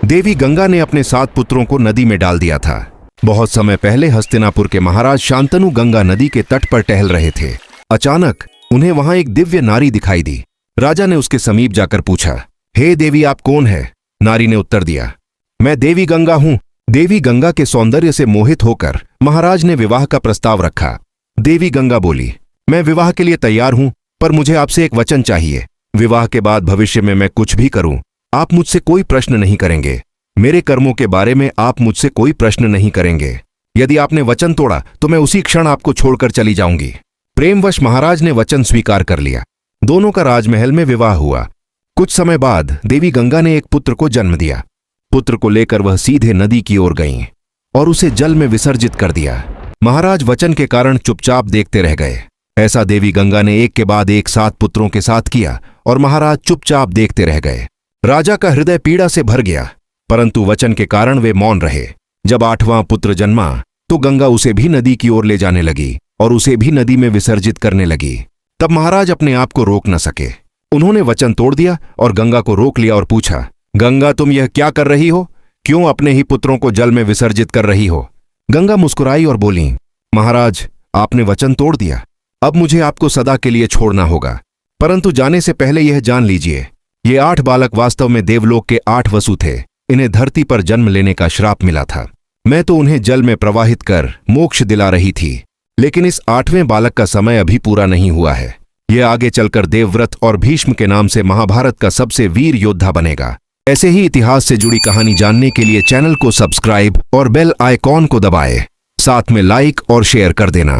देवी गंगा ने अपने 7 पुत्रों को नदी में डाल दिया था। बहुत समय पहले हस्तिनापुर के महाराज शांतनु गंगा नदी के तट पर टहल रहे थे। अचानक उन्हें वहां एक दिव्य नारी दिखाई दी। राजा ने उसके समीप जाकर पूछा, हे देवी, आप कौन है? नारी ने उत्तर दिया, मैं देवी गंगा हूं। देवी गंगा के सौंदर्य से मोहित होकर महाराज ने विवाह का प्रस्ताव रखा। देवी गंगा बोली, मैं विवाह के लिए तैयार हूं, पर मुझे आपसे एक वचन चाहिए। विवाह के बाद भविष्य में मैं कुछ भी करूं, आप मुझसे कोई प्रश्न नहीं करेंगे। मेरे कर्मों के बारे में आप मुझसे कोई प्रश्न नहीं करेंगे। यदि आपने वचन तोड़ा तो मैं उसी क्षण आपको छोड़कर चली जाऊंगी। प्रेमवश महाराज ने वचन स्वीकार कर लिया। दोनों का राजमहल में विवाह हुआ। कुछ समय बाद देवी गंगा ने एक पुत्र को जन्म दिया। पुत्र को लेकर वह सीधे नदी की ओर गईं और उसे जल में विसर्जित कर दिया। महाराज वचन के कारण चुपचाप देखते रह गए। ऐसा देवी गंगा ने एक के बाद एक 7 पुत्रों के साथ किया और महाराज चुपचाप देखते रह गए। राजा का हृदय पीड़ा से भर गया, परंतु वचन के कारण वे मौन रहे। जब 8वां पुत्र जन्मा तो गंगा उसे भी नदी की ओर ले जाने लगी और उसे भी नदी में विसर्जित करने लगी। तब महाराज अपने आप को रोक न सके। उन्होंने वचन तोड़ दिया और गंगा को रोक लिया और पूछा, गंगा, तुम यह क्या कर रही हो? क्यों अपने ही पुत्रों को जल में विसर्जित कर रही हो? गंगा मुस्कुराई और बोली, महाराज, आपने वचन तोड़ दिया। अब मुझे आपको सदा के लिए छोड़ना होगा, परंतु जाने से पहले यह जान लीजिए, ये 8 बालक वास्तव में देवलोक के 8 वसु थे। इन्हें धरती पर जन्म लेने का श्राप मिला था। मैं तो उन्हें जल में प्रवाहित कर मोक्ष दिला रही थी, लेकिन इस 8वें बालक का समय अभी पूरा नहीं हुआ है। यह आगे चलकर देवव्रत और भीष्म के नाम से महाभारत का सबसे वीर योद्धा बनेगा। ऐसे ही इतिहास से जुड़ी कहानी जानने के लिए चैनल को सब्सक्राइब और बेल आइकॉन को दबाएं। साथ में लाइक और शेयर कर देना।